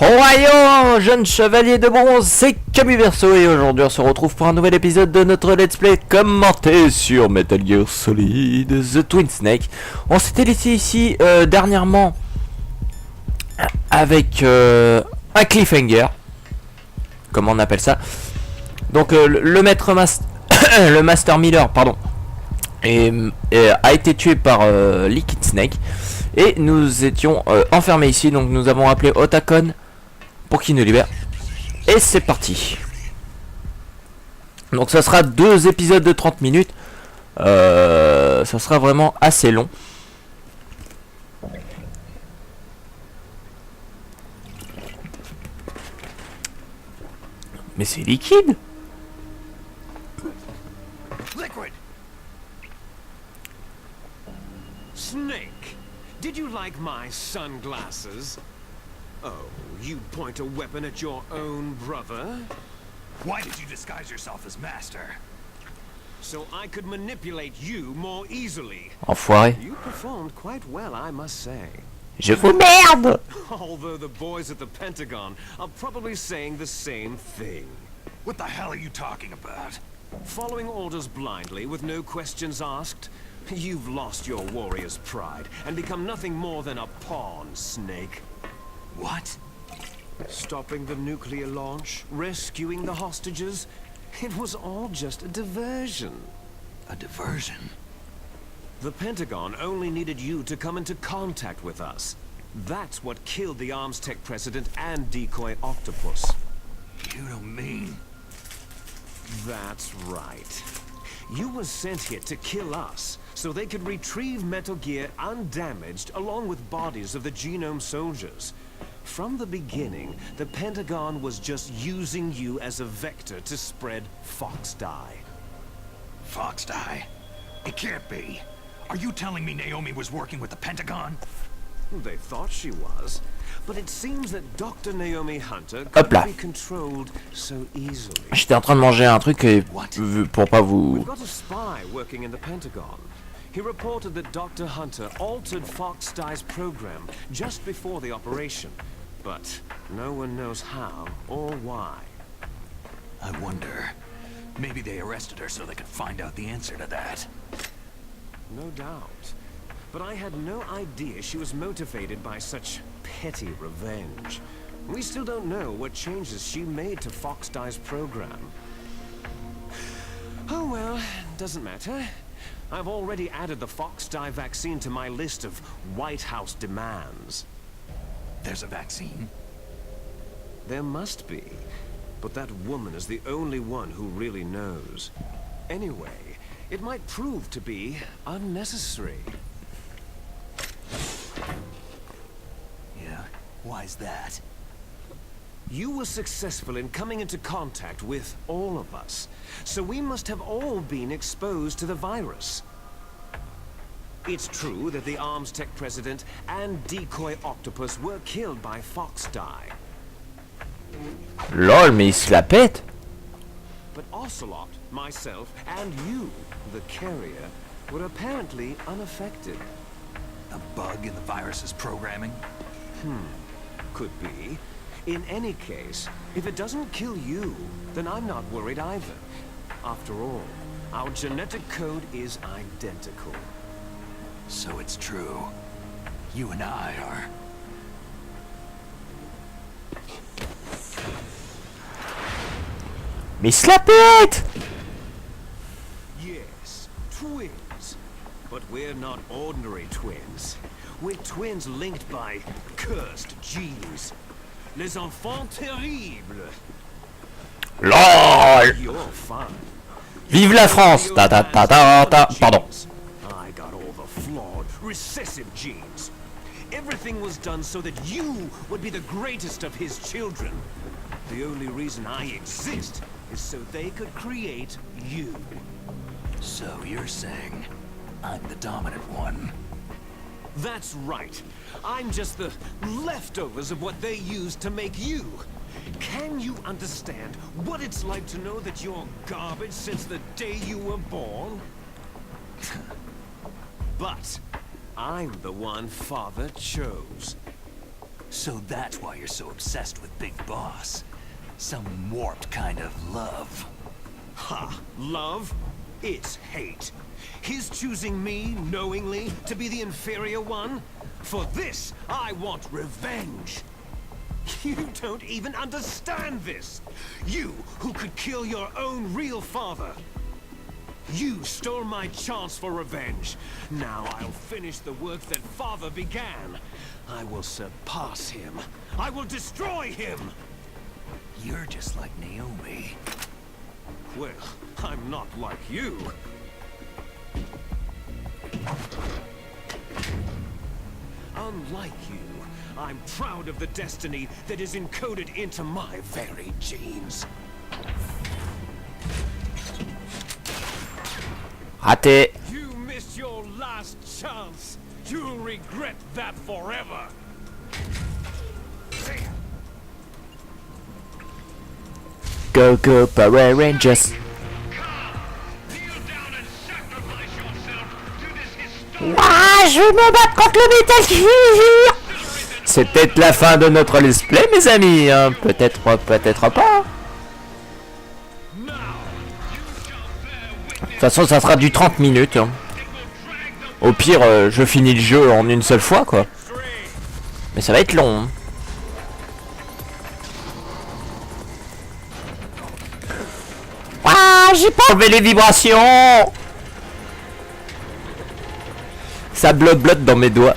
Ohio, jeune chevalier de bronze, c'est Camus Verso et aujourd'hui on se retrouve pour un nouvel épisode de notre let's play commenté sur Metal Gear Solid The Twin Snake. On s'était laissé ici dernièrement avec un cliffhanger, comme on appelle ça. Donc le maître le Master Miller, pardon, a été tué par Liquid Snake et nous étions enfermés ici. Donc nous avons appelé Otakon pour qu'il nous libère. Et c'est parti. Donc ça sera 2 épisodes de 30 minutes. Ça sera vraiment assez long. Mais c'est liquide. Liquid. Snake, did you like my sunglasses? Oh, you point a weapon at your own brother? Why did you disguise yourself as master? So I could manipulate you more easily. Enfoiré. You performed quite well, I must say. Je vous merde. Although the boys at the Pentagon are probably saying the same thing. What the hell are you talking about? Following orders blindly with no questions asked? You've lost your warrior's pride and become nothing more than a pawn, Snake. What? Stopping the nuclear launch, rescuing the hostages, it was all just a diversion. A diversion? The Pentagon only needed you to come into contact with us. That's what killed the Arms Tech president and decoy octopus. You don't mean... That's right. You were sent here to kill us, so they could retrieve Metal Gear undamaged along with bodies of the Genome soldiers. From the beginning, the Pentagon was just using you as a vector to spread Fox Die. Fox Die? It can't be. Are you telling me Naomi was working with the Pentagon? They thought she was, but it seems that Dr. Naomi Hunter Hop là. couldn't be controlled so easily. J'étais en train de manger un truc et pour pas vous... We've got a spy working in the Pentagon. He reported that Dr. Hunter altered Fox Die's program just before the operation, but no one knows how or why. I wonder. Maybe they arrested her so they could find out the answer to that. No doubt. But I had no idea she was motivated by such petty revenge. We still don't know what changes she made to Fox Die's program. Oh well, doesn't matter. I've already added the Fox Die vaccine to my list of White House demands. There's a vaccine? There must be. But that woman is the only one who really knows. Anyway, it might prove to be unnecessary. Yeah, why's that? You were successful in coming into contact with all of us, so we must have all been exposed to the virus. It's true that the Arms Tech president and decoy octopus were killed by Fox Die. Lol, mais il se la pète. But Ocelot, myself, and you, the carrier, were apparently unaffected. A bug in the virus's programming? Could be. In any case, if it doesn't kill you, then I'm not worried either. After all, our genetic code is identical. So it's true. You and I are... Mais il se la pète. Yes, twins. But we're not ordinary twins. We're twins linked by cursed genes. Les enfants terribles. LOL. You're fine. Vive la France. Ta ta ta ta ta. Pardon. I got all the flawed, recessive genes. Everything was done so that you would be the greatest of his children. The only reason I exist is so they could create you. So you're saying I'm the dominant one? That's right. I'm just the leftovers of what they used to make you. Can you understand what it's like to know that you're garbage since the day you were born? But I'm the one Father chose. So that's why you're so obsessed with Big Boss. Some warped kind of love. Ha! Love? It's hate. His choosing me, knowingly, to be the inferior one? For this, I want revenge. You don't even understand this. You, who could kill your own real father. You stole my chance for revenge. Now I'll finish the work that father began. I will surpass him. I will destroy him. You're just like Naomi. Well, I'm not like you. Unlike you, I'm proud of the destiny that is encoded into my very genes. Raté. You missed your last chance. You'll regret that forever. Go go Power Rangers. Ouah, je vais me battre contre le Metal Gear. C'est peut-être la fin de notre let's play, mes amis. Hein. Peut-être, peut-être pas. De toute façon, ça sera du 30 minutes. Hein. Au pire, je finis le jeu en une seule fois, quoi. Mais ça va être long. Hein. Ah, j'ai pas enlevé les vibrations. Ça blotte dans mes doigts.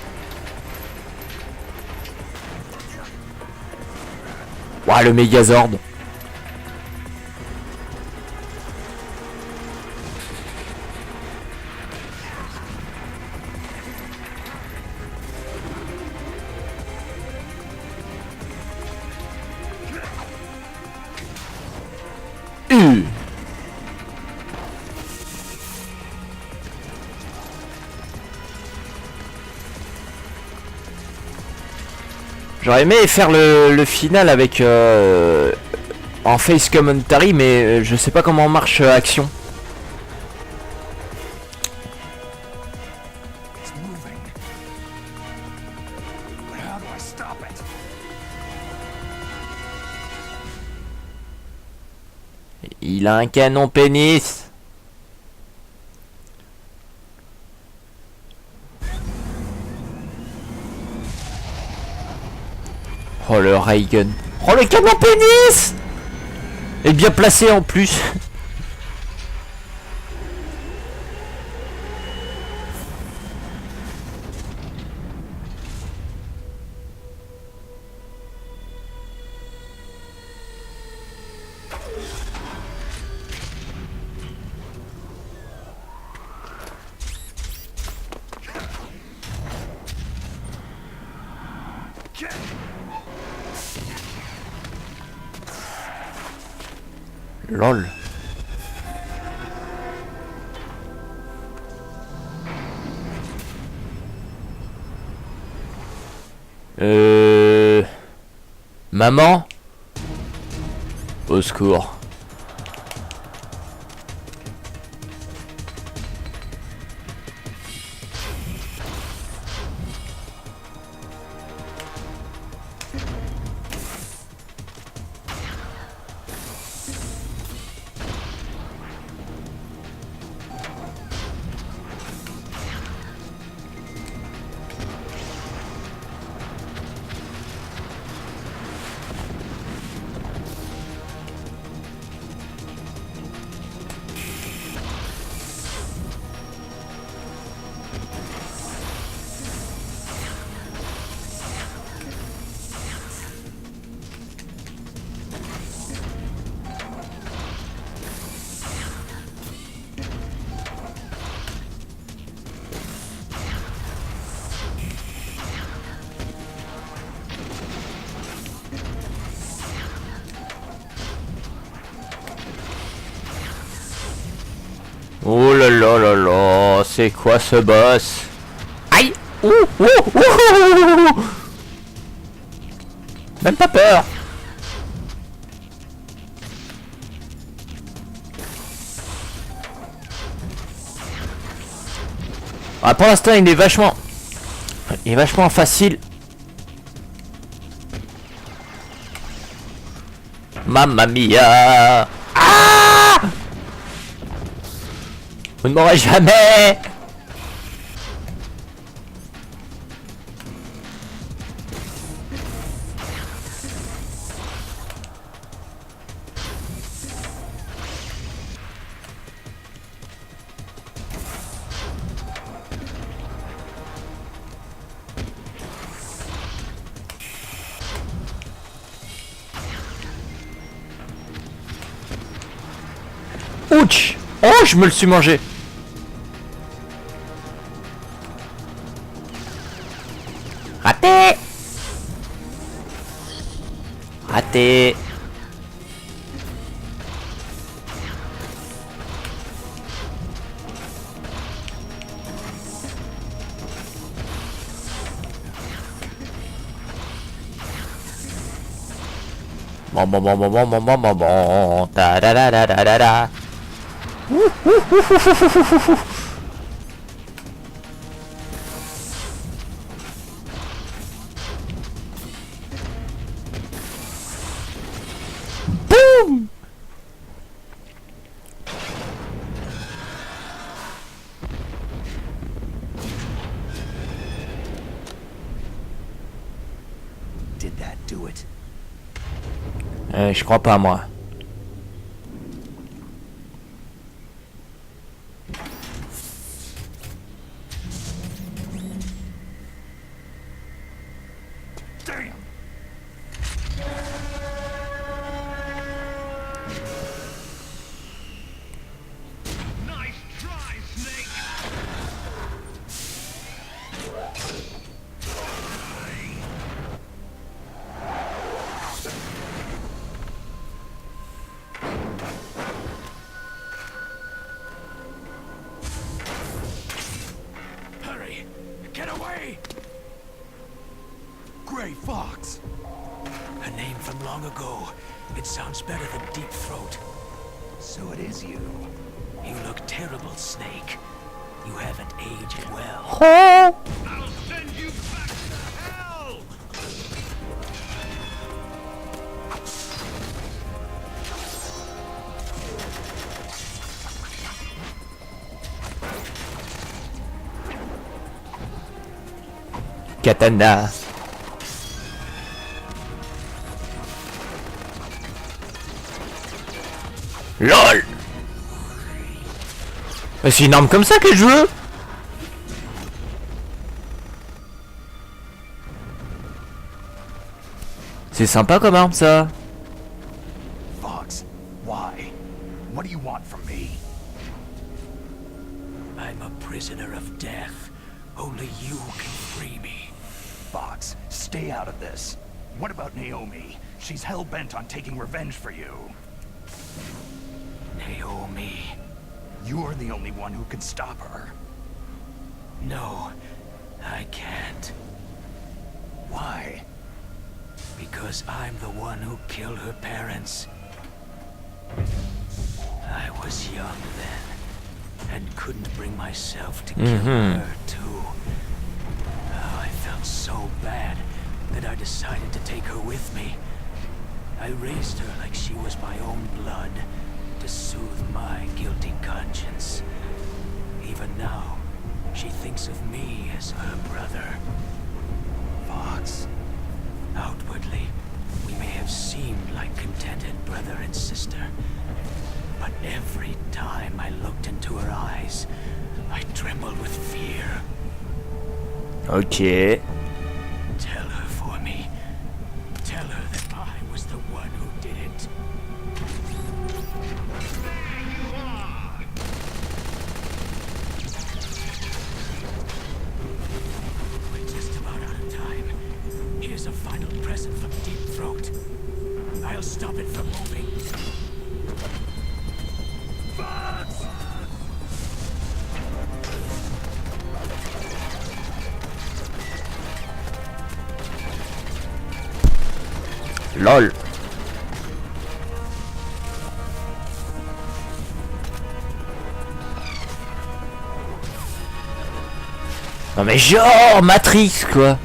Ouah, le Megazord. J'aurais aimé faire le final avec en face commentary, mais je sais pas comment marche action. Il a un canon pénis. Oh le ray gun. Oh le canon pénis. Et bien placé en plus. Lol. Maman? Au secours. Oh là là là là, c'est quoi ce boss? Aïe! Ouh, ouh, ouh, ouh. Même pas peur. Ah, pour l'instant il est vachement facile. Mamma mia. Ah! Vous ne m'aurez jamais. Ouch! Oh, je me le suis mangé. Raté! Raté! Bon, ta da da da da da da. Boom! Did that do it? Je crois pas moi. Damn! Nice try, Snake! Hurry! Get away! Gray Fox! A name from long ago. It sounds better than Deep Throat. So it is you. You look terrible, Snake. You haven't aged well. Oh! I'll send you back to hell! Katana. LOL. C'est une arme comme ça que je veux. C'est sympa comme arme ça. Fox, why? What do you want from me? I'm a prisoner of death. Only you can free me. Fox, stay out of this. What about Naomi? She's hell-bent on taking revenge for you. Naomi. You're the only one who can stop her. No, I can't. Why? Because I'm the one who killed her parents. I was young then, and couldn't bring myself to kill her too. Oh, I felt so bad that I decided to take her with me. I raised her like she was my own blood, to soothe my guilty conscience. Even now, she thinks of me as her brother. Fox. Outwardly, we may have seemed like contented brother and sister, but every time I looked into her eyes, I trembled with fear. Ok. Tell her for me. Tell her that I was the one who did it. We're just about out of time. Here's a final present from Deep Throat. I'll stop it from moving. LOL. Non mais genre Matrix quoi.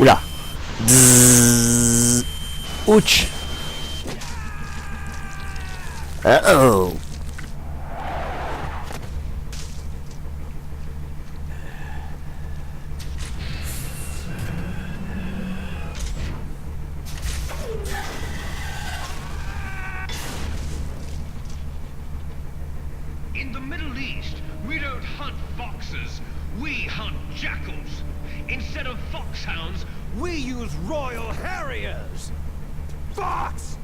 Oula. Bzzz. Ouch. Oh. In the Middle East, we don't hunt foxes, we hunt jackals. Instead of foxhounds, We use Royal Harriers! Fox!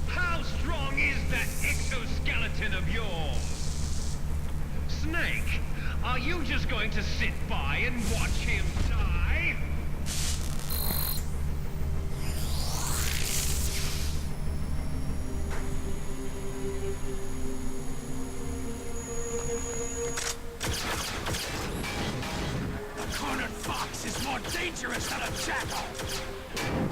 how strong is that exoskeleton of yours? Snake, are you just going to sit by and watch him die? A cornered fox is more dangerous than a jackal!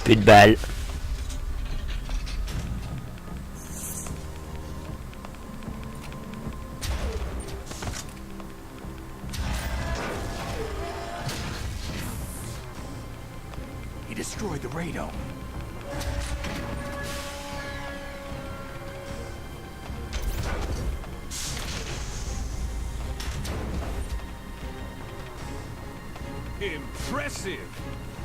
Plus de balles. He destroyed the radome. Impressive!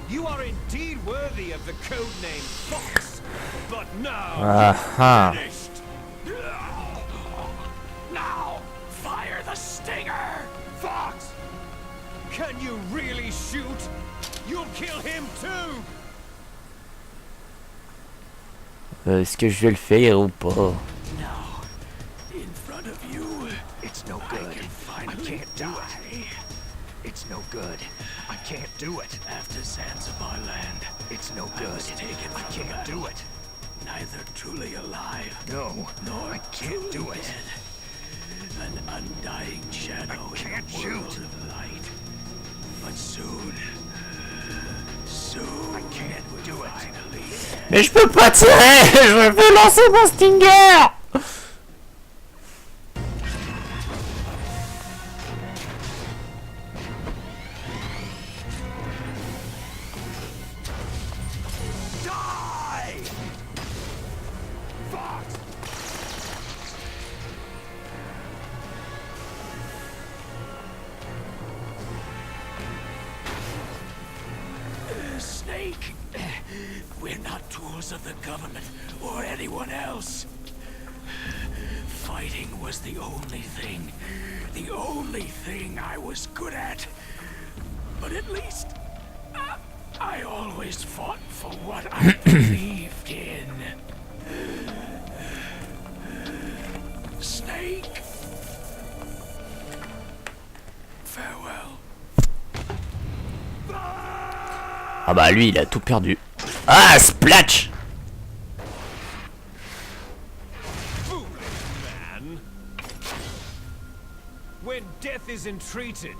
You are indeed worthy of the codename Fox, but now finished. Now, fire the stinger! Fox! Can you really shoot? You'll kill him too! Est-ce que je vais le faire ou pas? Now, in front of you, It's no good. I can finally can't do die. It's no good. I can't do it. After Zanzibar land, It's no I good. was taken I from can't battle, do it. neither truly alive No, nor I can't do truly it. dead. An undying shadow I can't in a world shoot. of light. But soon, I can't do it. finally end. Mais je peux pas tirer. Je vais lancer mon stinger. Die! Fox! Snake, we're not tools of the government or anyone else. Fighting was the only thing I was good at. But at least, I always fought for what I believed in. Snake, farewell. Ah bah lui il a tout perdu. Ah splatch. Foolish man! When death is entreated,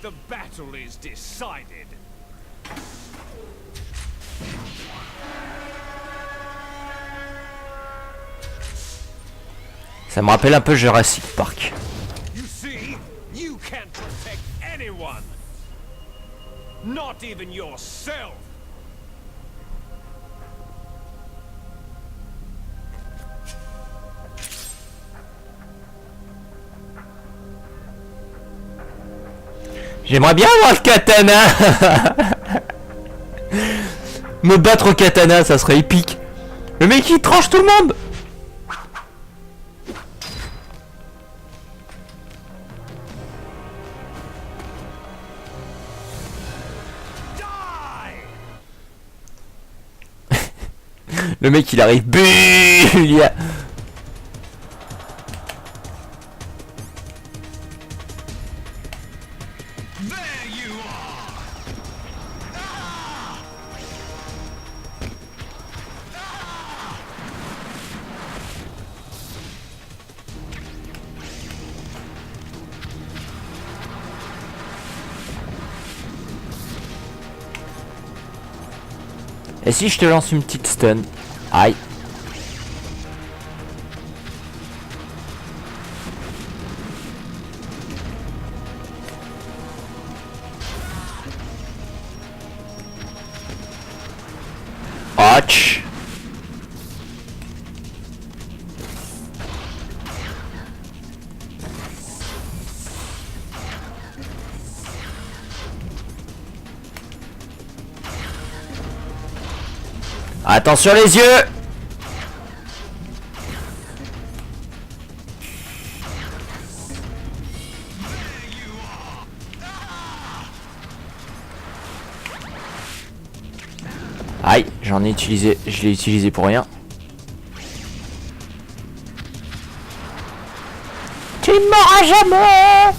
the battle is decided. Ça me rappelle un peu Jurassic Park. You see, you can't protect anyone. Not even yourself. J'aimerais bien avoir le katana. Me battre au katana, ça serait épique. Le mec il tranche tout le monde. Le mec il arrive. Buh, il y a... There you are! Et si je te lance une petite stun? Aïe. Watch. Attention les yeux. Aïe, j'en ai utilisé, je l'ai utilisé pour rien. Tu ne m'auras jamais.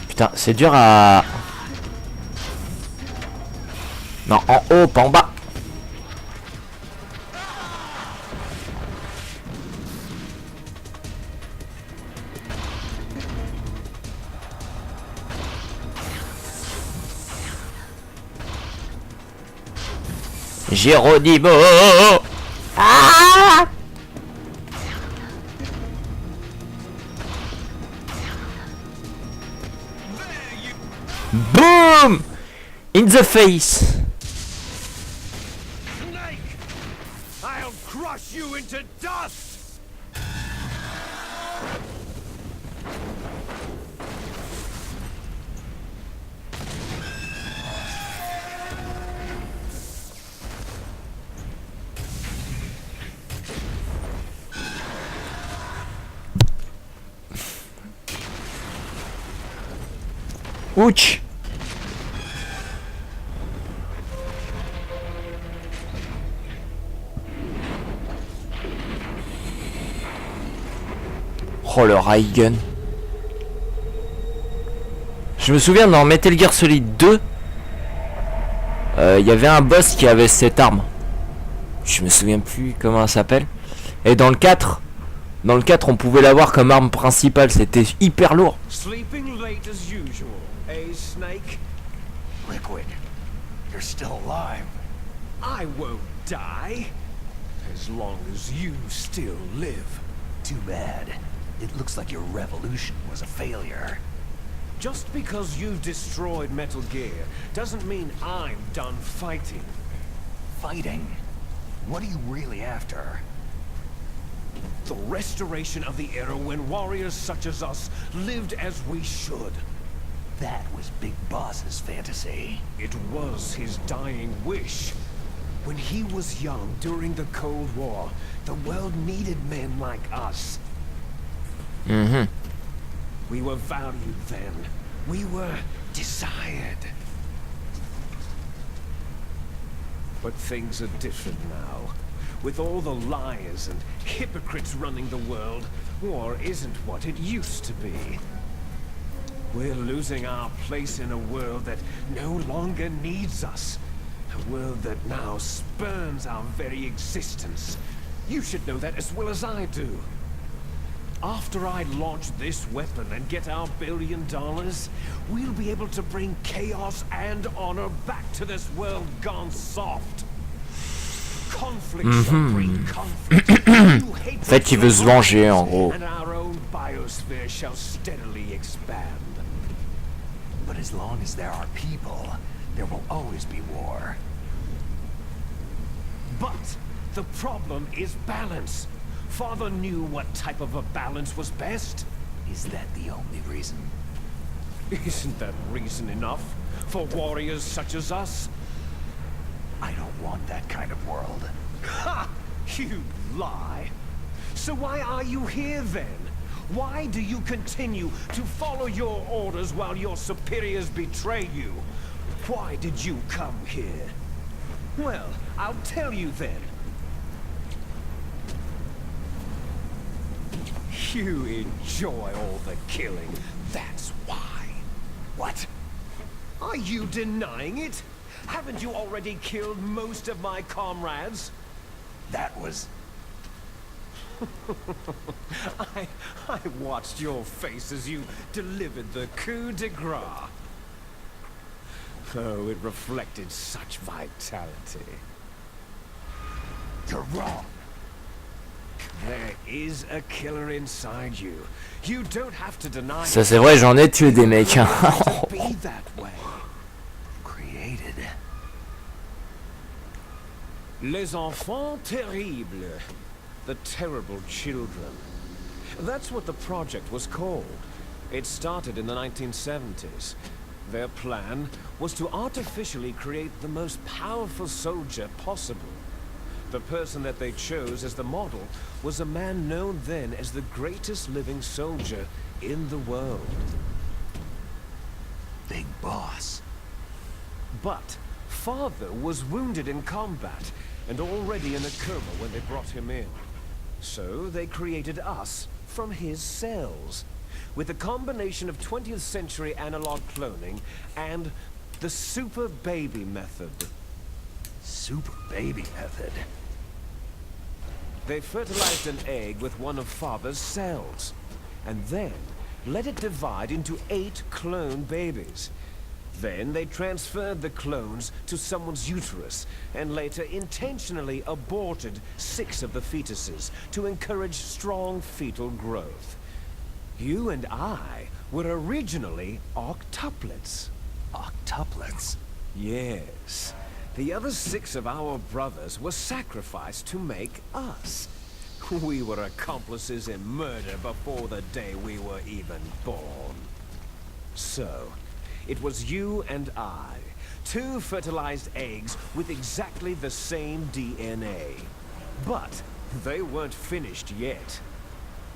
Putain, c'est dur à... Non, en haut, pas en bas. Géronimo. Ah! Boom! In the face. Snake! I'll crush you into dust! Ouch. Oh le ray gun. Je me souviens dans Metal Gear Solid 2, il y avait un boss qui avait cette arme. Je me souviens plus comment elle s'appelle. Et dans le 4, on pouvait l'avoir comme arme principale, c'était hyper lourd. Sleeping late as usual, eh, Snake? Liquid, you're still alive. I won't die. As long as you still live. Too bad. It looks like your revolution was a failure. Just because you've destroyed Metal Gear doesn't mean I'm done fighting. Fighting? What are you really after? The restoration of the era when warriors such as us lived as we should. That was Big Boss's fantasy. It was his dying wish. When he was young during the Cold War, the world needed men like us. Mhm. We were valued then. We were desired. But things are different now. With all the liars and hypocrites running the world, war isn't what it used to be. We're losing our place in a world that no longer needs us. A world that now spurns our very existence. You should know that as well as I do. After I launch this weapon and get our $1 billion, we'll be able to bring chaos and honor back to this world gone soft. Conflict shall bring conflict. En fait, il veut se venger, en gros. And our own biosphere shall steadily expand. But as long as there are people, there will always be war. But the problem is balance. Father knew what type of a balance was best. Is that the only reason? Isn't that reason enough for warriors such as us? I don't want that kind of world. Ha! You lie. So why are you here then? Why do you continue to follow your orders while your superiors betray you? Why did you come here? Well, I'll tell you then. You enjoy all the killing, that's why. What? Are you denying it? Haven't you already killed most of my comrades? That was... I watched your face as you delivered the coup de grace. Oh, it reflected such vitality. You're wrong. There is a killer inside you. You don't have to deny Ça c'est vrai, j'en ai tué des mecs. Hein. to be that way. Created. Les enfants terribles. The terrible children. That's what the project was called. It started in the 1970s. Their plan was to artificially create the most powerful soldier possible. The person that they chose as the model was a man known then as the greatest living soldier in the world. Big boss. But father was wounded in combat and already in a coma when they brought him in. So they created us from his cells, with a combination of 20th century analog cloning and the super baby method. Super baby method. They fertilized an egg with one of father's cells, and then let it divide into 8 clone babies. Then they transferred the clones to someone's uterus, and later intentionally aborted 6 of the fetuses to encourage strong fetal growth. You and I were originally octuplets. Octuplets? Yes. The other 6 of our brothers were sacrificed to make us. We were accomplices in murder before the day we were even born. So, it was you and I, 2 fertilized eggs with exactly the same DNA. But they weren't finished yet.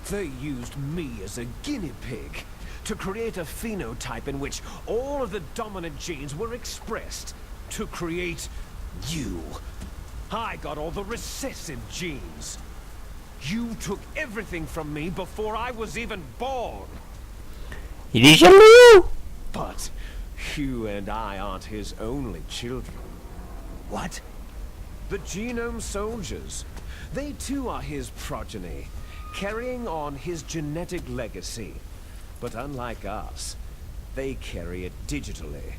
They used me as a guinea pig to create a phenotype in which all of the dominant genes were expressed. To create you. I got all the recessive genes. You took everything from me before I was even born. Il est jaloux. But you and I aren't his only children. What? The genome soldiers. They too are his progeny, carrying on his genetic legacy. But unlike us, they carry it digitally.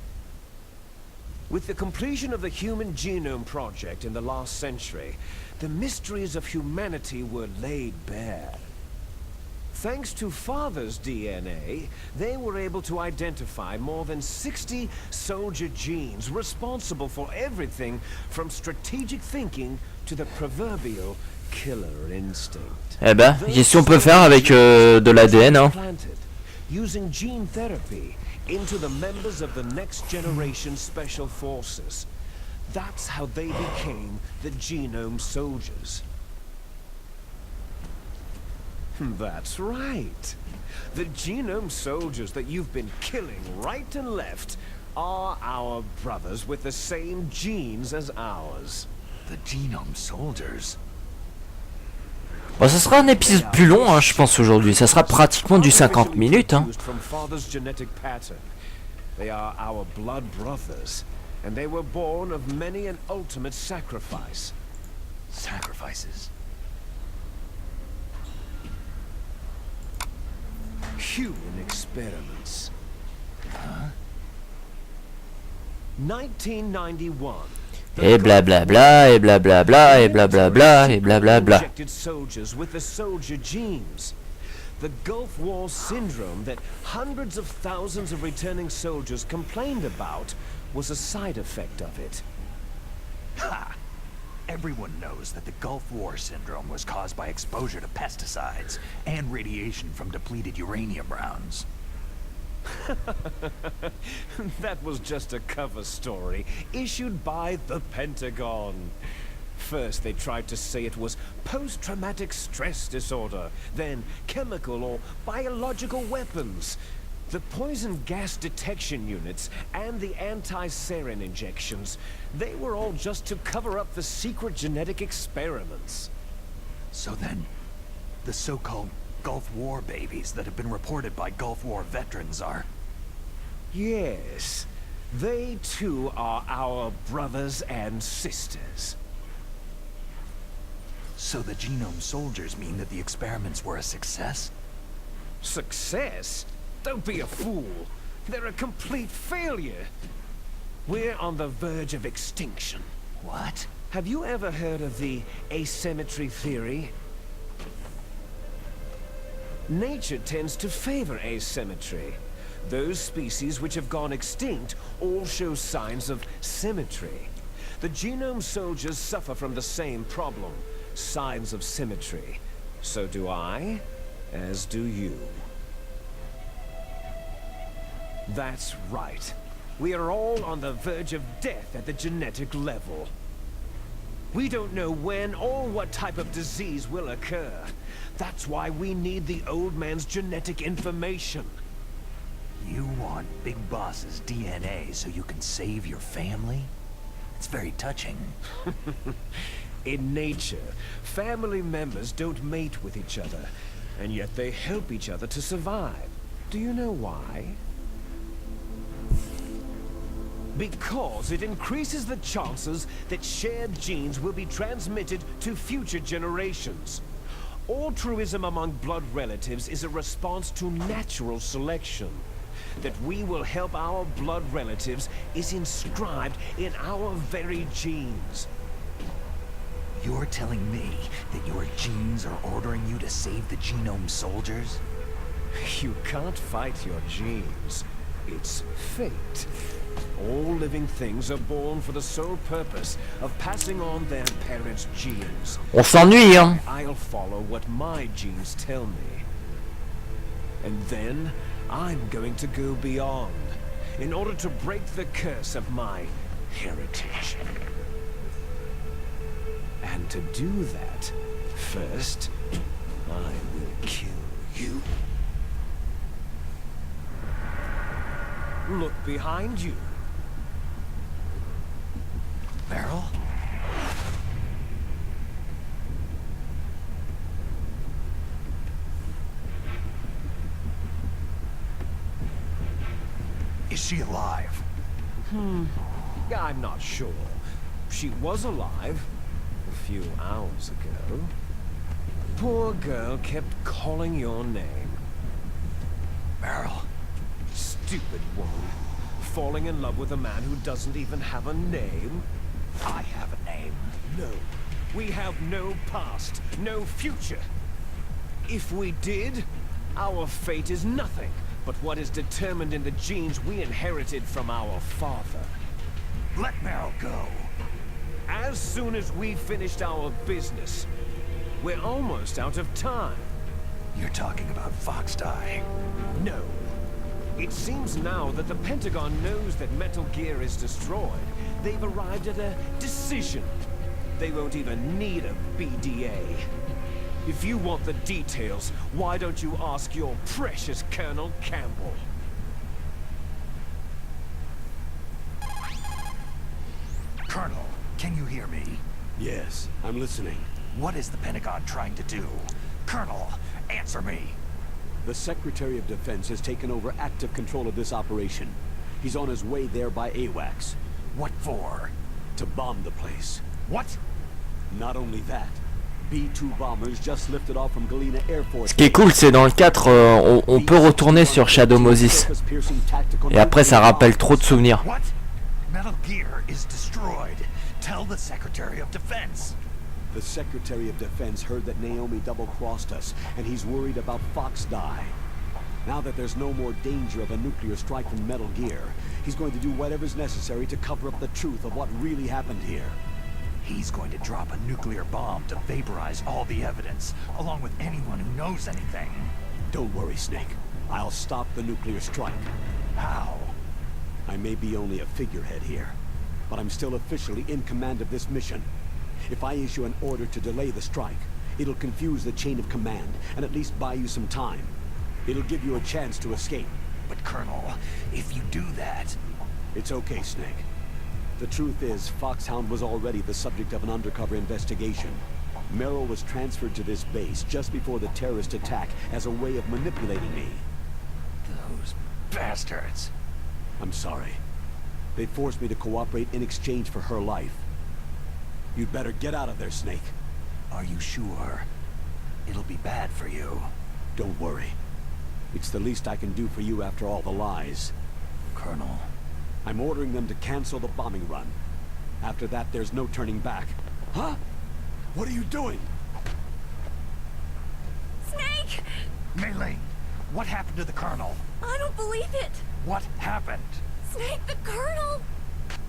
With the completion of the Human Genome Project in the last century, the mysteries of humanity were laid bare. Thanks to Father's DNA, they were able to identify more than 60 soldier genes responsible for everything from strategic thinking to the proverbial killer instinct. Eh ben, qu'est-ce qu'on peut faire avec de l'ADN, hein? Using gene therapy into the members of the next generation special forces. That's how they became the genome soldiers. That's right. The genome soldiers that you've been killing right and left are our brothers with the same genes as ours. The genome soldiers? Bon, ça sera un épisode plus long, hein, je pense, aujourd'hui. Ça sera pratiquement du 50 minutes. Hein. They are our blood brothers, and they were born of many an ultimate sacrifice. Sacrifices? Human experiments. Huh? 1991. Et blablabla, et blablabla, et blablabla, et blablabla. Injected soldiers with the soldier genes. The Gulf War syndrome that hundreds of thousands of returning soldiers complained about was a side effect of it. Ha! Everyone knows that the Gulf War syndrome was caused by exposure to pesticides and radiation from depleted uranium rounds. That was just a cover story issued by the Pentagon. First, they tried to say it was post-traumatic stress disorder, then chemical or biological weapons. The poison gas detection units and the anti-sarin injections, they were all just to cover up the secret genetic experiments. So then, the so-called Gulf War babies that have been reported by Gulf War veterans are... Yes, they too are our brothers and sisters. So the genome soldiers mean that the experiments were a success? Success? Don't be a fool. They're a complete failure. We're on the verge of extinction. What? Have you ever heard of the asymmetry theory? Nature tends to favor asymmetry. Those species which have gone extinct all show signs of symmetry. The genome soldiers suffer from the same problem, signs of symmetry. So do I, as do you. That's right. We are all on the verge of death at the genetic level. We don't know when or what type of disease will occur. That's why we need the old man's genetic information. You want Big Boss's DNA so you can save your family? It's very touching. In nature, family members don't mate with each other, and yet they help each other to survive. Do you know why? Because it increases the chances that shared genes will be transmitted to future generations. Altruism among blood relatives is a response to natural selection. That we will help our blood relatives is inscribed in our very genes. You're telling me that your genes are ordering you to save the genome soldiers? You can't fight your genes. It's fate. All living things are born for the sole purpose of passing on their parents' genes. On s'ennuie, hein. I'll follow what my genes tell me. And then I'm going to go beyond in order to break the curse of my heritage. And to do that, first, I will kill you. Look behind you. Meryl? Is she alive? I'm not sure. She was alive a few hours ago. Poor girl kept calling your name. Meryl? Stupid woman. Falling in love with a man who doesn't even have a name? I have a name. No. We have no past, no future. If we did, our fate is nothing but what is determined in the genes we inherited from our father. Let Meryl go. As soon as we finished our business, we're almost out of time. You're talking about Fox dying. No. It seems now that the Pentagon knows that Metal Gear is destroyed. They've arrived at a decision. They won't even need a BDA. If you want the details, why don't you ask your precious Colonel Campbell? Colonel, can you hear me? Yes, I'm listening. What is the Pentagon trying to do? Colonel, answer me. The Secretary of Defense has taken over active control of this operation. He's on his way there by AWACS. What for? To bomb the place. What? Not only that, B-2 bombers just lifted off from Galena Air Force. Ce qui est cool, c'est dans le 4, on peut retourner sur Shadow Moses. Et après, ça rappelle trop de souvenirs. What? Metal Gear is destroyed. Tell the Secretary of Defense. The Secretary of Defense heard that Naomi double-crossed us, and he's worried about Fox die. Now that there's no more danger of a nuclear strike from Metal Gear, he's going to do whatever's necessary to cover up the truth of what really happened here. He's going to drop a nuclear bomb to vaporize all the evidence, along with anyone who knows anything. Don't worry, Snake. I'll stop the nuclear strike. How? I may be only a figurehead here, but I'm still officially in command of this mission. If I issue an order to delay the strike, it'll confuse the chain of command, and at least buy you some time. It'll give you a chance to escape. But Colonel, if you do that... It's okay, Snake. The truth is, Foxhound was already the subject of an undercover investigation. Merrill was transferred to this base just before the terrorist attack as a way of manipulating me. Those bastards. I'm sorry. They forced me to cooperate in exchange for her life. You'd better get out of there, Snake. Are you sure? It'll be bad for you. Don't worry. It's the least I can do for you after all the lies. Colonel. I'm ordering them to cancel the bombing run. After that, there's no turning back. Huh? What are you doing? Snake! Mei-Ling, what happened to the Colonel? I don't believe it! What happened? Snake, the Colonel!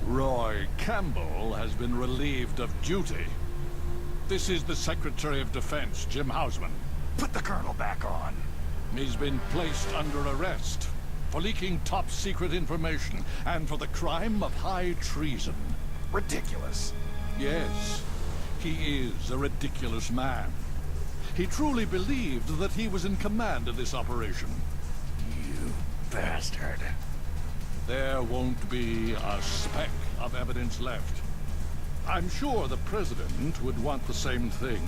Roy Campbell has been relieved of duty. This is the Secretary of Defense, Jim Houseman. Put the Colonel back on. He's been placed under arrest for leaking top-secret information and for the crime of high treason. Ridiculous. Yes, he is a ridiculous man. He truly believed that he was in command of this operation. You bastard. There won't be a speck of evidence left. I'm sure the President would want the same thing.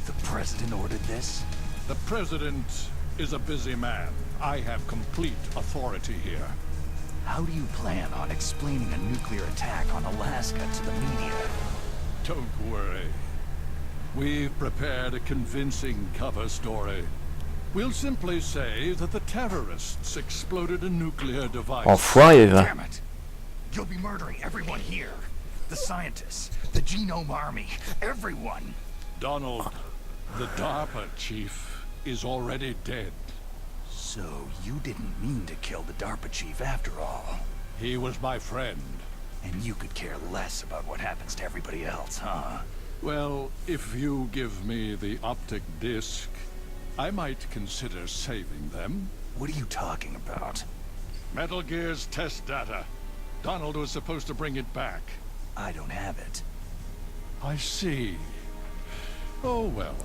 The President ordered this? The President is a busy man. I have complete authority here. How do you plan on explaining a nuclear attack on Alaska to the media? Don't worry. We've prepared a convincing cover story. We'll simply say that the terrorists exploded a nuclear device. Enfoiré, va. Damn it! You'll be murdering everyone here. The scientists, the Genome Army, everyone. Donald, the DARPA chief, is already dead. So you didn't mean to kill the DARPA chief after all. He was my friend. And you could care less about what happens to everybody else, huh? Well, if you give me the optic disc, I might consider saving them. What are you talking about? Metal Gear's test data. Donald was supposed to bring it back. I don't have it. I see. Oh well,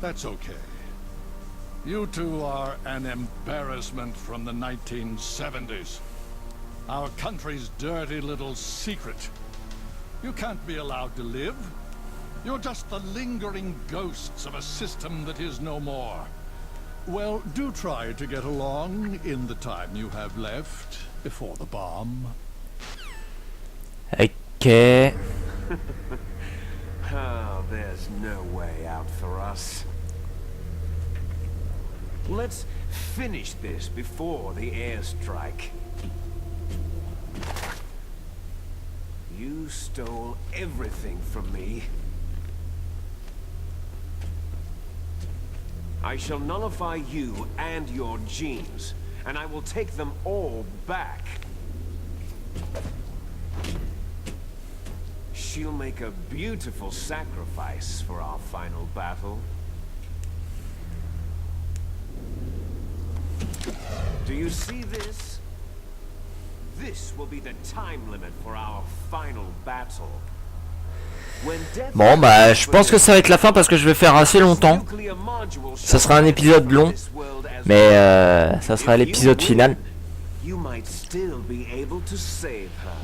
that's okay. You two are an embarrassment from the 1970s. Our country's dirty little secret. You can't be allowed to live. You're just the lingering ghosts of a system that is no more. Well, do try to get along in the time you have left before the bomb. Ok. Oh, there's no way out for us. Let's finish this before the airstrike. You stole everything from me. I shall nullify you and your genes, and I will take them all back. She'll make a beautiful sacrifice for our final battle. Do you see this? This will be the time limit for our final battle. Bon bah je pense que ça va être la fin parce que je vais faire assez longtemps. Ça sera un épisode long, mais ça sera l'épisode final. You might still be able to save her.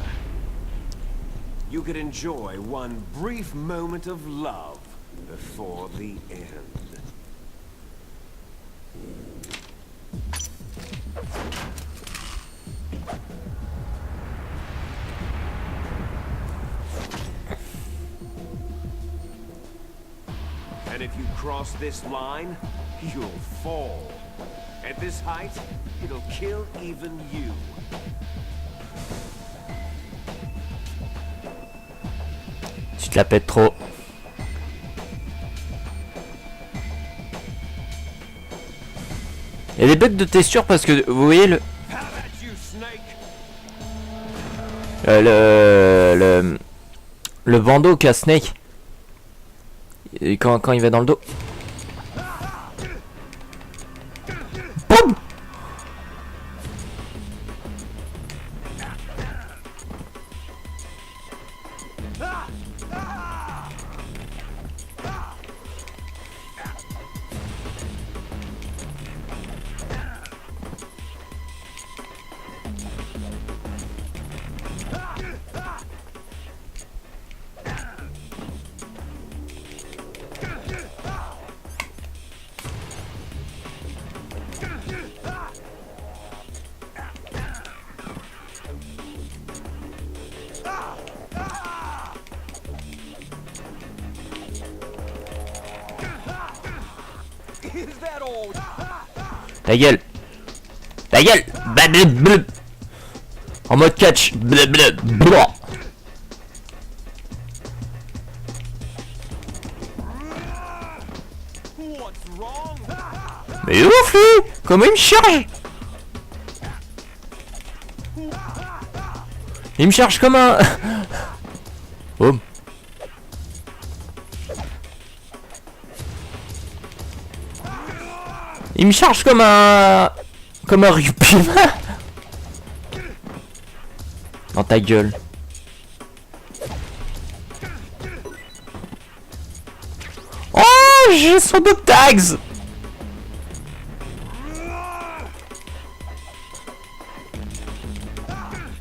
You could enjoy one brief moment of love before the end. And if you cross this line, you'll fall. At this height, it'll kill even you. Tu te la pètes trop. Il y a des bugs de texture parce que vous voyez le bandeau qu'a Snake quand il va dans le dos. Boum. Ta gueule. Ta gueule. Blablabla. En mode catch. Blablabla. Mais ouf lui! Comment il me charge? Il me charge comme un... Oh. Il me charge comme un... Comme un rupine. Dans ta gueule. Oh, j'ai son deux tags.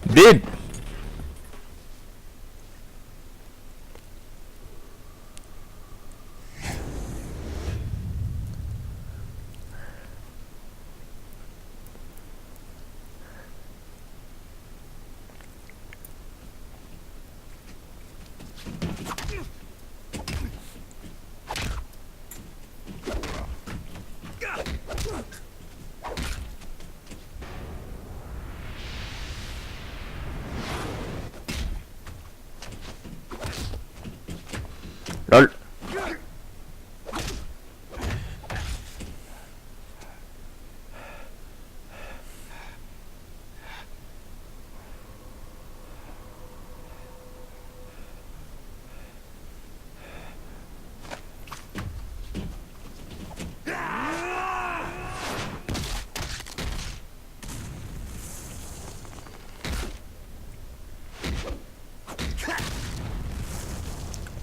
Bip. Lol.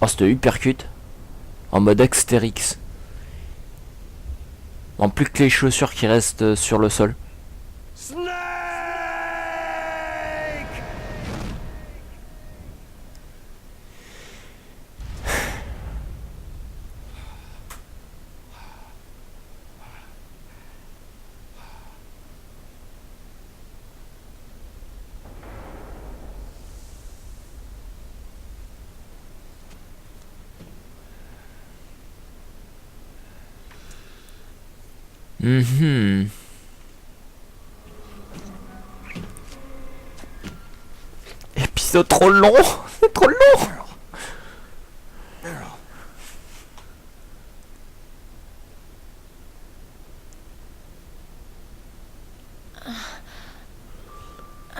Oh, c'était hypercute. En mode Astérix. En plus que les chaussures qui restent sur le sol. Épisode trop long. C'est trop long.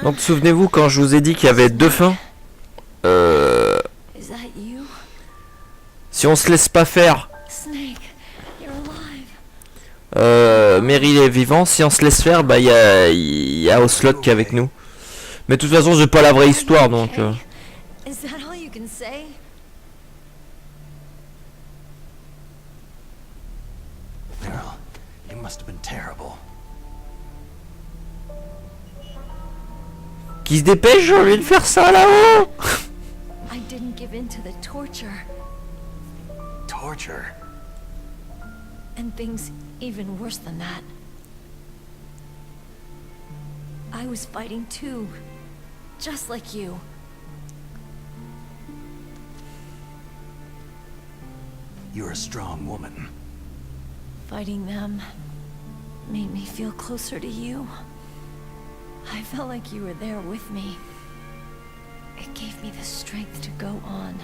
Donc souvenez-vous quand je vous ai dit qu'il y avait deux fins. Si on se laisse pas faire, Meryl est vivant. Si on se laisse faire, bah il y a Ocelot qui est avec nous. Mais de toute façon, j'ai pas la vraie histoire, donc. Qui se dépêche, j'ai envie de faire ça là-haut. I didn't give in to the torture. Torture? And things even worse than that. I was fighting too, just like you. You're a strong woman. Fighting them made me feel closer to you. I felt like you were there with me. It gave me the strength to go on.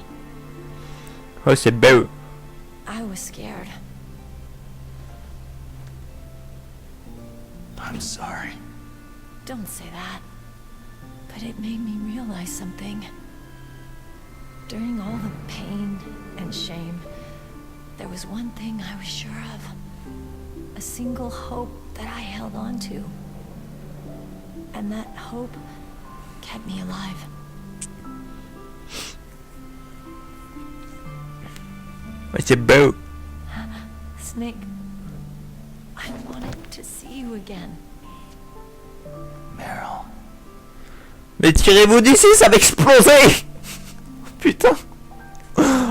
Oh, c'est beau. I was scared. I'm sorry. Don't say that. But it made me realize something. During all the pain and shame, there was one thing I was sure of. A single hope that I held on to. And that hope kept me alive. Ouais, c'est beau. Snake, I wanted to see you again. Meryl. Mais tirez-vous d'ici, ça va exploser. Putain.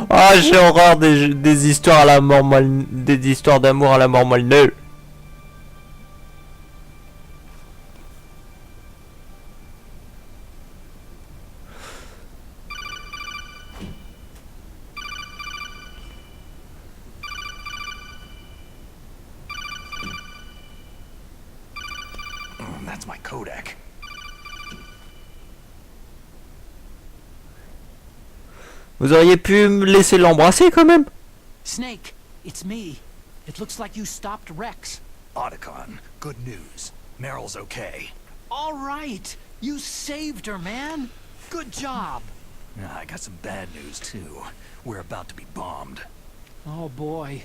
Ah, j'ai horreur des histoires à la mort moelle, des histoires d'amour à la mort moelle. That's my Kodak. Vous auriez pu me laisser l'embrasser quand même. Snake, it's me. It looks like you stopped Rex. Otacon, good news. Meryl's okay. All right. You saved her, man. Good job. I got some bad news, too. We're about to be bombed. Oh, boy.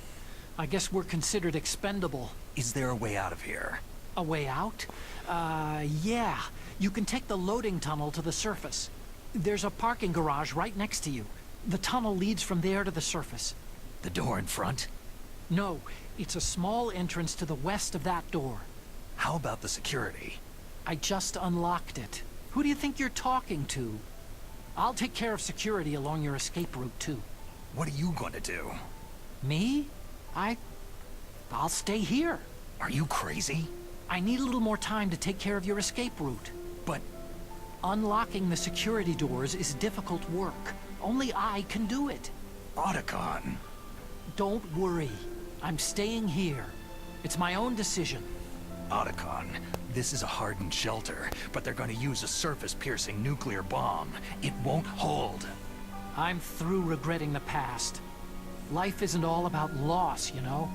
I guess we're considered expendable. Is there a way out of here? A way out? Yeah. You can take the loading tunnel to the surface. There's a parking garage right next to you. The tunnel leads from there to the surface. The door in front? No, it's a small entrance to the west of that door. How about the security? I just unlocked it. Who do you think you're talking to? I'll take care of security along your escape route, too. What are you going to do? Me? I'll stay here. Are you crazy? I need a little more time to take care of your escape route. But unlocking the security doors is difficult work. Only I can do it. Otacon. Don't worry. I'm staying here. It's my own decision. Otacon, this is a hardened shelter, but they're going to use a surface-piercing nuclear bomb. It won't hold. I'm through regretting the past. Life isn't all about loss, you know?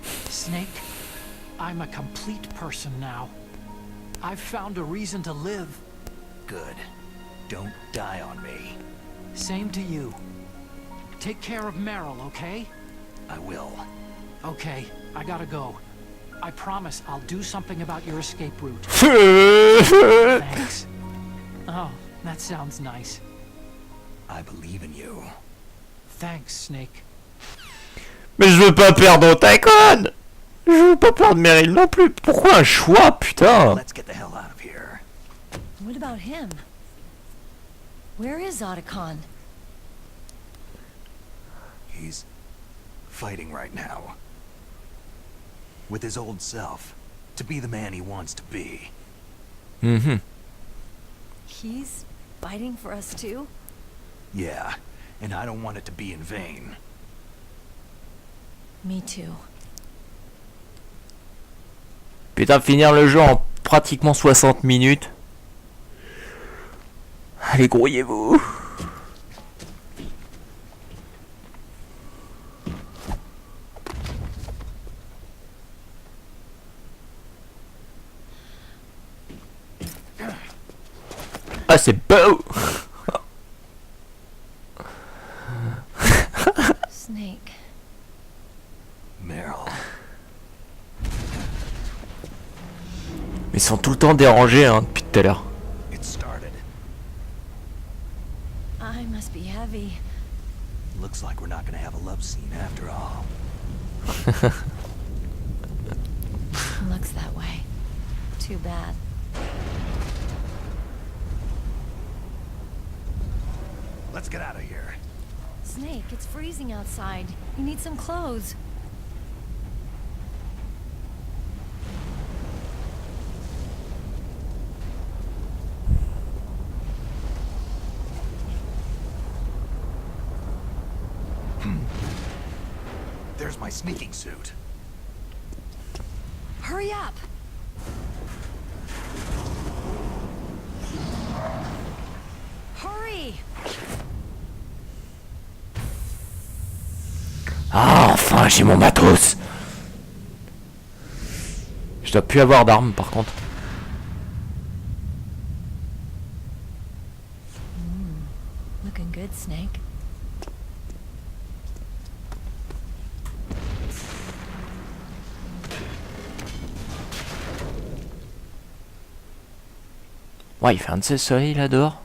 Snake, I'm a complete person now. I've found a reason to live. Good. Don't die on me. Same to you. Take care of Meryl, okay? I will. Okay, I gotta go. I promise I'll do something about your escape route. Thanks. Oh, that sounds nice. I believe in you. Thanks, Snake. Mais je veux pas perdre Otacon. Je veux pas perdre Meryl non plus. Pourquoi un choix, putain? Let's get the hell out of here. What about him? Where is Otacon? He's fighting right now. With his old self. To be the man he wants to be. Mm-hmm. He's fighting for us too? Yeah, and I don't want it to be in vain. Me too. Putain, finir le jeu en pratiquement 60 minutes. Allez, grouillez-vous. Ah, c'est beau. Snake. Meryl. Ils sont tout le temps dérangés hein, depuis tout à l'heure. It started. I must be heavy. Looks like we're not gonna have a love scene after all. Looks that way. Too bad. Let's get out of here. Snake, it's freezing outside. You need some clothes. There's my sneaking suit. Hurry up! Hurry! Ah, enfin, j'ai mon matos. Je dois plus avoir d'armes par contre. Looking good, Snake. Ouais, il fait un de ces soleils là dehors.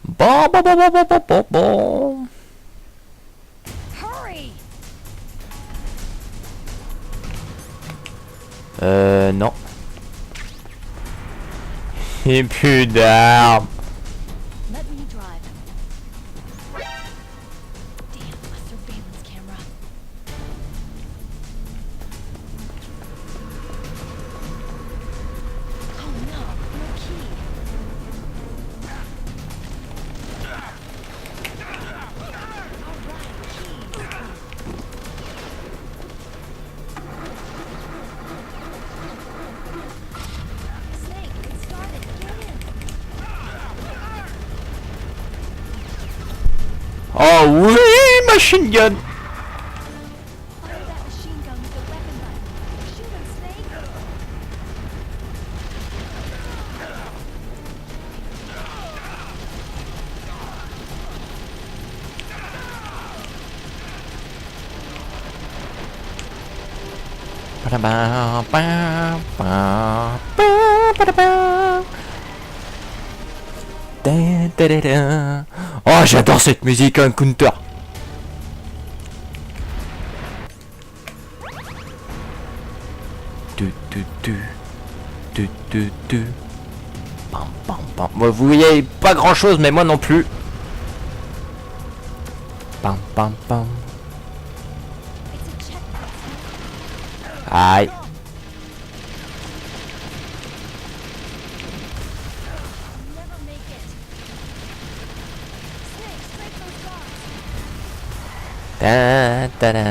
Bon, bon, bon, bon, bon, bon, bon, bon. Hurry! Non. Et plus d'armes. Let me drive. Damn, must have Balin's camera. Oh no, no key. Snake, get started. Get in. Oh oui, machine gun. Oh, j'adore cette musique, un counter. Moi, vous voyez pas grand chose, mais moi non plus. Pam pam pam. Aïe. Ta ta da.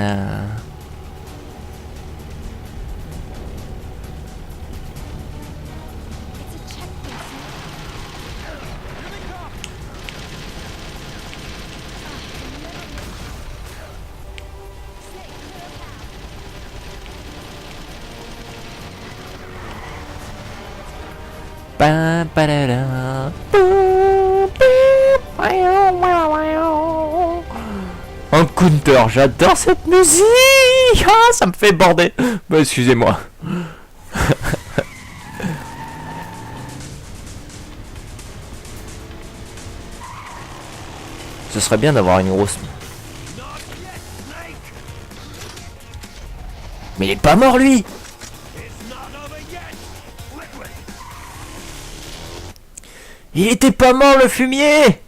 Un counter, j'adore cette musique. Ah, ça me fait border. Bah, excusez-moi. Ce serait bien d'avoir une grosse. Mais il est pas mort, lui. Il était pas mort, le fumier.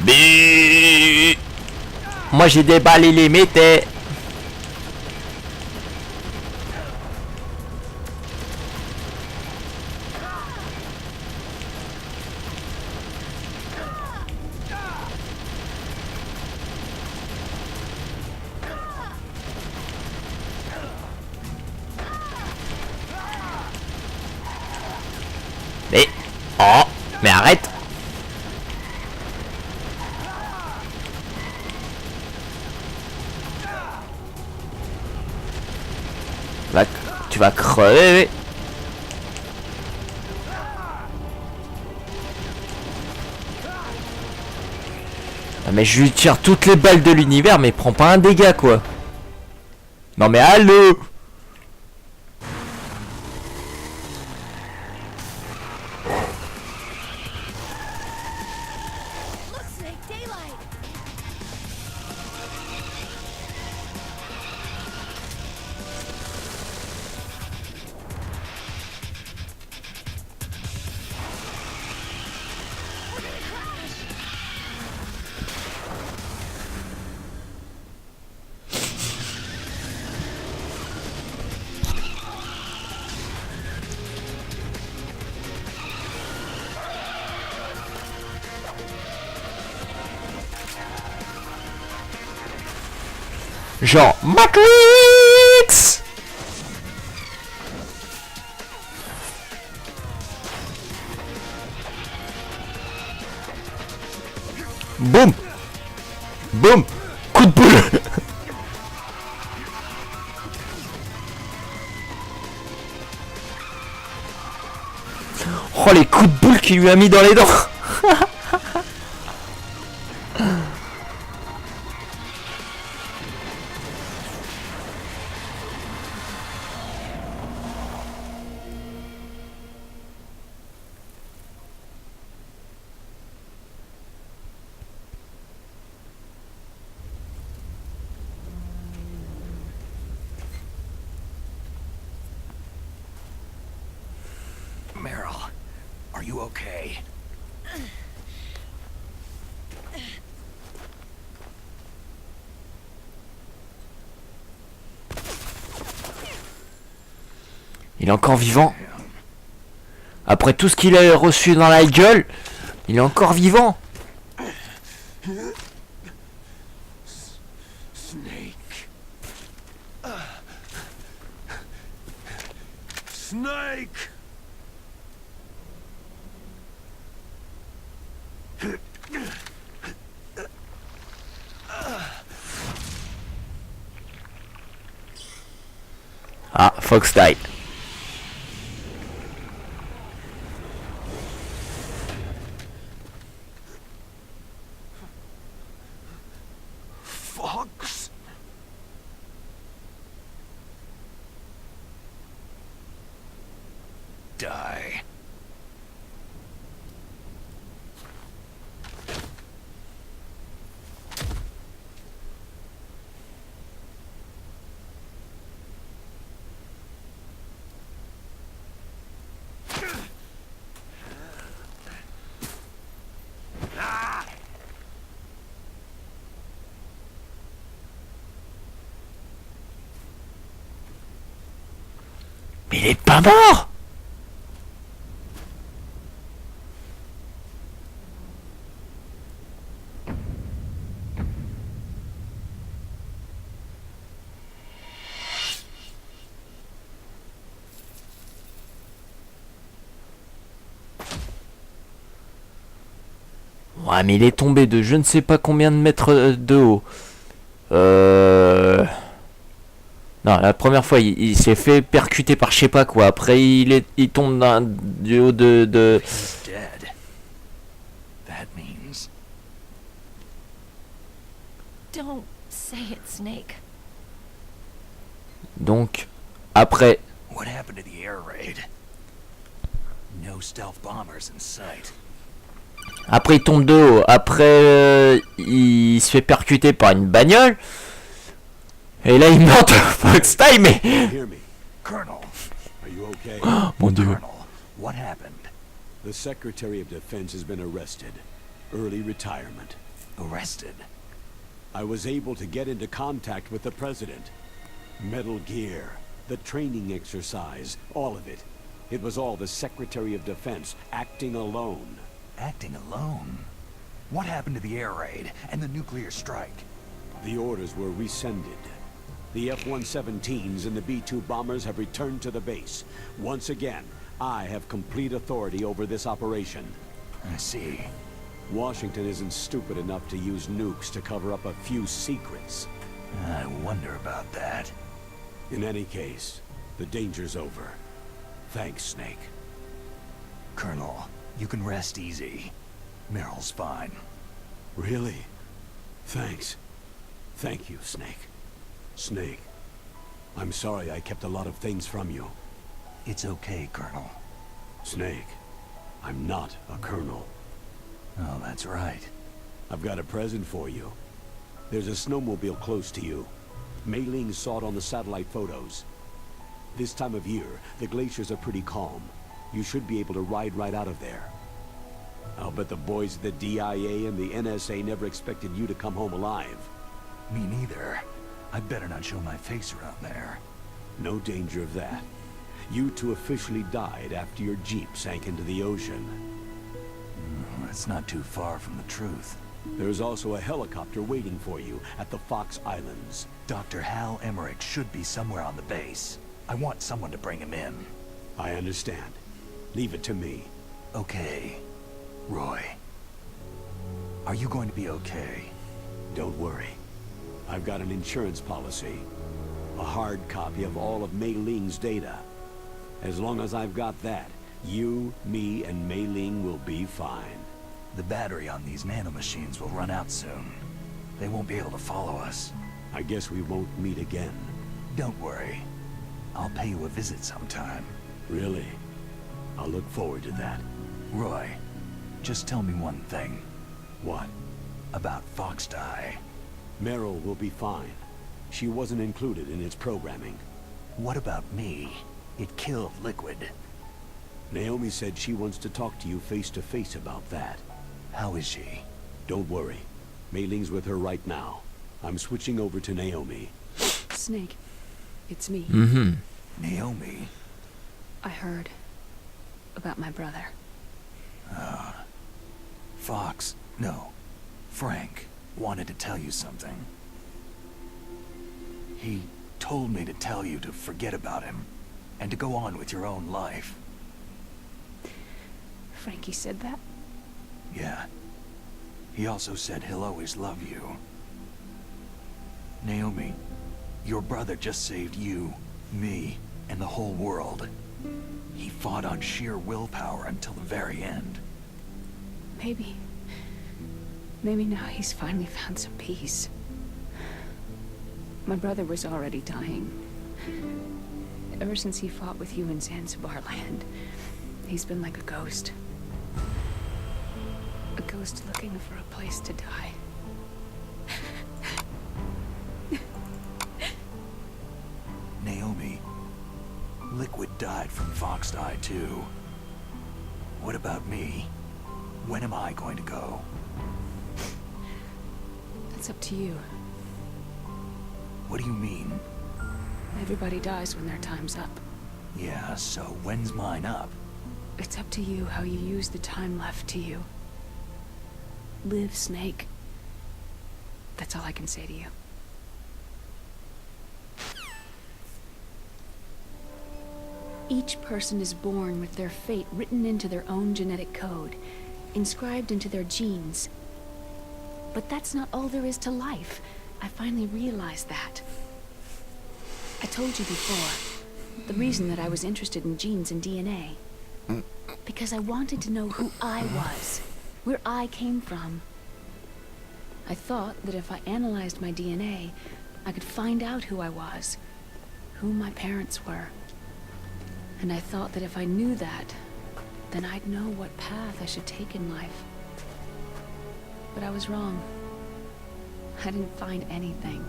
Bi. Moi j'ai des balles illimitées. Mais oh, mais arrête. Tu vas crever. Ah, mais je lui tire toutes les balles de l'univers, mais prends pas un dégât quoi. Non mais allô. Genre Matrix. Boum. Boum. Coup de boule. Oh les coups de boule qu'il lui a mis dans les dents. Meryl, are you okay? Il est encore vivant. Après tout ce qu'il a reçu dans la gueule, il est encore vivant. Snake. Snake! Ah, Fox died. die. Mais il est pas mort! Ouais, mais il est tombé de je ne sais pas combien de mètres de haut. Non, la première fois, il s'est fait percuter par je sais pas quoi. Après, il tombe du haut de... He's dead. That means... Don't say it, Snake. Donc, après... What happened to the air raid? No stealth bombers in sight. Après, il tombe de haut. Après, il se fait percuter par une bagnole. Et là, il meurt de Fox Time, mais... Hear me. Colonel, Are you okay? Mon Dieu. Colonel, what happened? The Secretary of Defense has been arrested. Early retirement. Arrested? I was able to get into contact with the President. Metal Gear, the training exercise, all of it. It was all the Secretary of Defense acting alone. Acting alone? What happened to the air raid and the nuclear strike? The orders were rescinded. The F-117s and the B-2 bombers have returned to the base. Once again, I have complete authority over this operation. I see. Washington isn't stupid enough to use nukes to cover up a few secrets. I wonder about that. In any case, the danger's over. Thanks, Snake. Colonel, you can rest easy. Meryl's fine. Really? Thanks. Thank you, Snake. Snake, I'm sorry I kept a lot of things from you. It's okay, Colonel. Snake, I'm not a colonel. Oh, that's right. I've got a present for you. There's a snowmobile close to you. Mei Ling saw it on the satellite photos. This time of year, the glaciers are pretty calm. You should be able to ride right out of there. I'll bet the boys at the DIA and the NSA never expected you to come home alive. Me neither. I'd better not show my face around there. No danger of that. You two officially died after your Jeep sank into the ocean. That's not too far from the truth. There's also a helicopter waiting for you at the Fox Islands. Dr. Hal Emmerich should be somewhere on the base. I want someone to bring him in. I understand. Leave it to me. Okay. Roy. Are you going to be okay? Don't worry. I've got an insurance policy. A hard copy of all of Mei Ling's data. As long as I've got that, you, me, and Mei Ling will be fine. The battery on these nanomachines will run out soon. They won't be able to follow us. I guess we won't meet again. Don't worry. I'll pay you a visit sometime. Really? I'll look forward to that. Roy, just tell me one thing. What? About Fox Die. Meryl will be fine. She wasn't included in its programming. What about me? It killed Liquid. Naomi said she wants to talk to you face to face about that. How is she? Don't worry. Mei Ling's with her right now. I'm switching over to Naomi. Snake, it's me. Naomi? I heard about my brother. Fox, no, Frank, wanted to tell you something. He told me to tell you to forget about him, and to go on with your own life. Frankie said that? Yeah. He also said he'll always love you. Naomi, your brother just saved you, me, and the whole world. He fought on sheer willpower until the very end. Maybe now he's finally found some peace. My brother was already dying. Ever since he fought with you in Zanzibar land, He's been like a ghost. A ghost looking for a place to die. Naomi, Liquid died from Fox Die too. What about me? When am I going to go? That's up to you. What do you mean? Everybody dies when their time's up. Yeah, so when's mine up? It's up to you how you use the time left to you. Live, Snake. That's all I can say to you. Each person is born with their fate written into their own genetic code, inscribed into their genes. But that's not all there is to life. I finally realized that. I told you before, the reason that I was interested in genes and DNA. Because I wanted to know who I was, where I came from. I thought that if I analyzed my DNA, I could find out who I was, who my parents were. And I thought that if I knew that, then I'd know what path I should take in life. But I was wrong. I didn't find anything.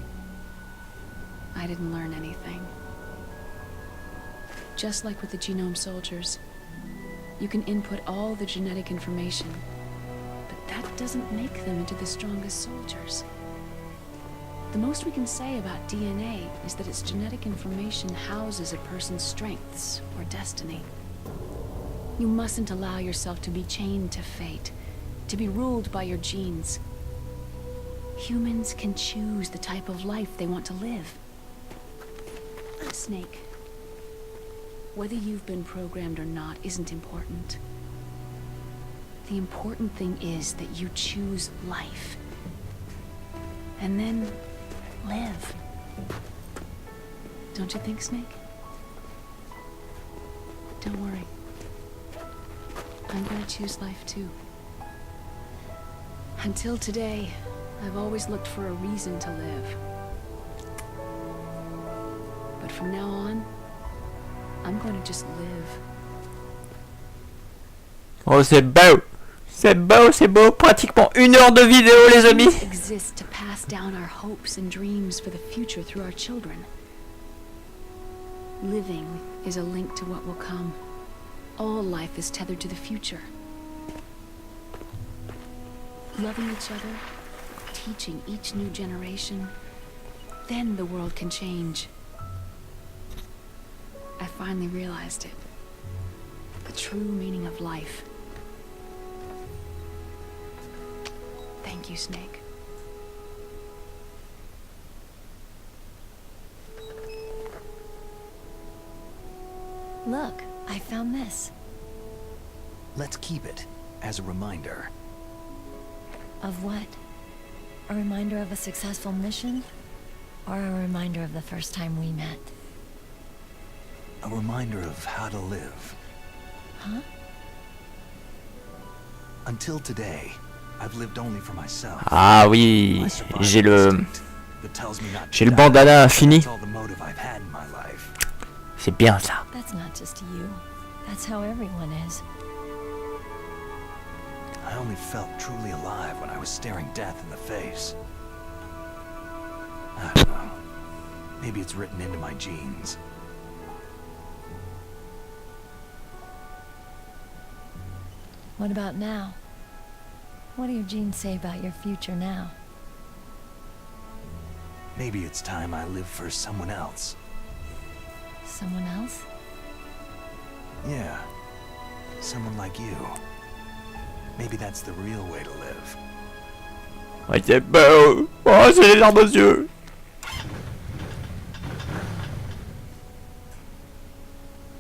I didn't learn anything. Just like with the genome soldiers, you can input all the genetic information, but that doesn't make them into the strongest soldiers. The most we can say about DNA is that its genetic information houses a person's strengths or destiny. You mustn't allow yourself to be chained to fate, to be ruled by your genes. Humans can choose the type of life they want to live. Snake, whether you've been programmed or not isn't important. The important thing is that you choose life. And then live. Don't you think, Snake? Don't worry. I'm gonna choose life too. Until today, I've always looked for a reason to live. But from now on, I'm going to just live. Oh, c'est beau! C'est beau, c'est beau! Pratiquement 1 heure de vidéo, les amis! Exist to pass down our hopes and dreams for the future through our children. Living is a link to what will come. All life is tethered to the future. Loving each other, teaching each new generation, then the world can change. I finally realized it. The true meaning of life. Thank you, Snake. Look, I found this. Let's keep it as a reminder. Of what? A reminder of a successful mission? Or a reminder of the first time we met? A reminder of how to live. Huh? Until today, I've lived only for myself. Ah oui, My survival j'ai le instinct that tells me not to die. bandana infini. That's all the motive I've had in my life. C'est bien ça. That's not just you. That's how everyone is. I only felt truly alive when I was staring death in the face. I don't know. Maybe it's written into my genes. What about now? What do your genes say about your future now? Maybe it's time I live for someone else. Someone else? Yeah. Someone like you. Maybe that's the real way to live. Ouais, c'est beau! Oh, j'ai les larmes aux yeux!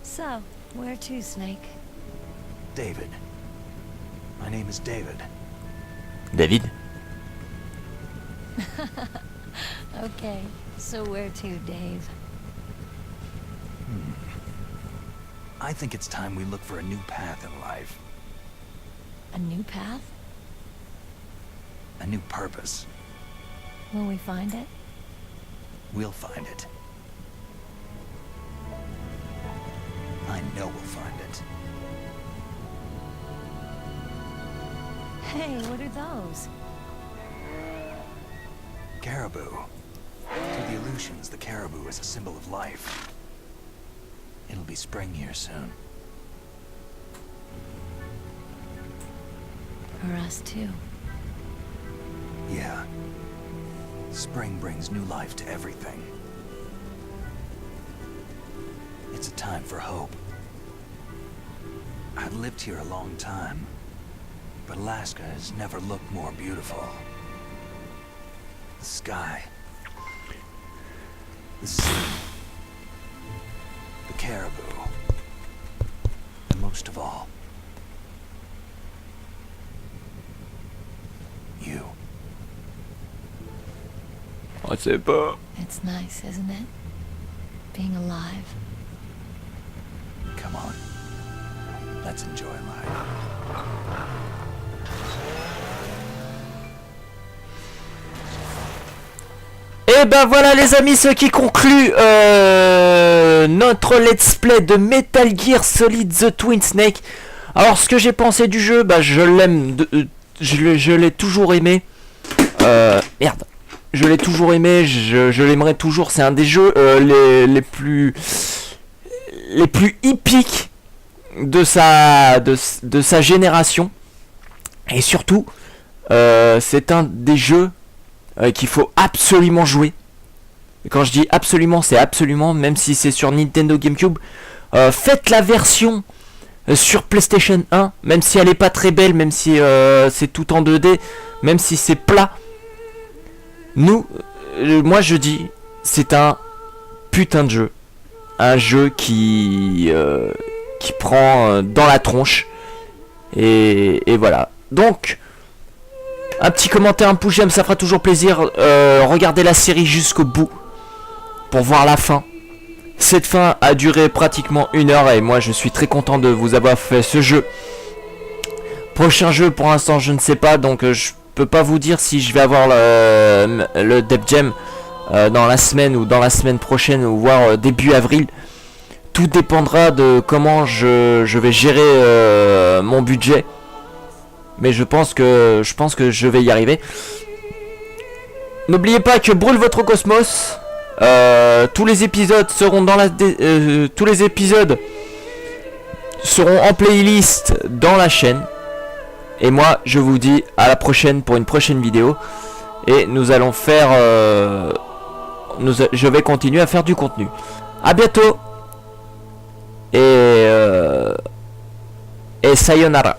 So, where to, Snake? David. My name is David. David? Okay, so where to, Dave? I think it's time we look for a new path in life. A new path? A new purpose. Will we find it? We'll find it. I know we'll find it. Hey, what are those? Caribou. To the Aleutians, the caribou is a symbol of life. It'll be spring here soon. For us too. Yeah. Spring brings new life to everything. It's a time for hope. I've lived here a long time, but Alaska has never looked more beautiful. The sky, the sea, the caribou, and most of all, you. On sait pas. It's nice, isn't it? Being alive. Come on, let's enjoy life. Et ben voilà les amis, ce qui conclut notre let's play de Metal Gear Solid The Twin Snake. Alors ce que j'ai pensé du jeu, bah je l'aime, je l'ai toujours aimé. Merde, je l'ai toujours aimé, je l'aimerai toujours. C'est un des jeux les plus hippiques de sa génération. Et surtout, c'est un des jeux qu'il faut absolument jouer. Et quand je dis absolument, c'est absolument, même si c'est sur Nintendo GameCube. Faites la version sur PlayStation 1, même si elle est pas très belle, même si c'est tout en 2D, même si c'est plat. Moi je dis, c'est un putain de jeu. Un jeu qui prend dans la tronche. Et voilà. Donc, un petit commentaire, un pouce j'aime, ça fera toujours plaisir. Regardez la série jusqu'au bout pour voir la fin. Cette fin a duré pratiquement 1 heure et moi je suis très content de vous avoir fait ce jeu. Prochain jeu pour l'instant je ne sais pas, donc je peux pas vous dire si je vais avoir le Dep Jam dans la semaine ou dans la semaine prochaine ou voire début avril. Tout dépendra de comment je vais gérer mon budget. Mais je pense que je vais y arriver. N'oubliez pas que brûle votre cosmos. Tous les épisodes seront tous les épisodes seront en playlist dans la chaîne. Et moi, je vous dis à la prochaine pour une prochaine vidéo. Et nous allons faire, je vais continuer à faire du contenu. À bientôt. Et sayonara.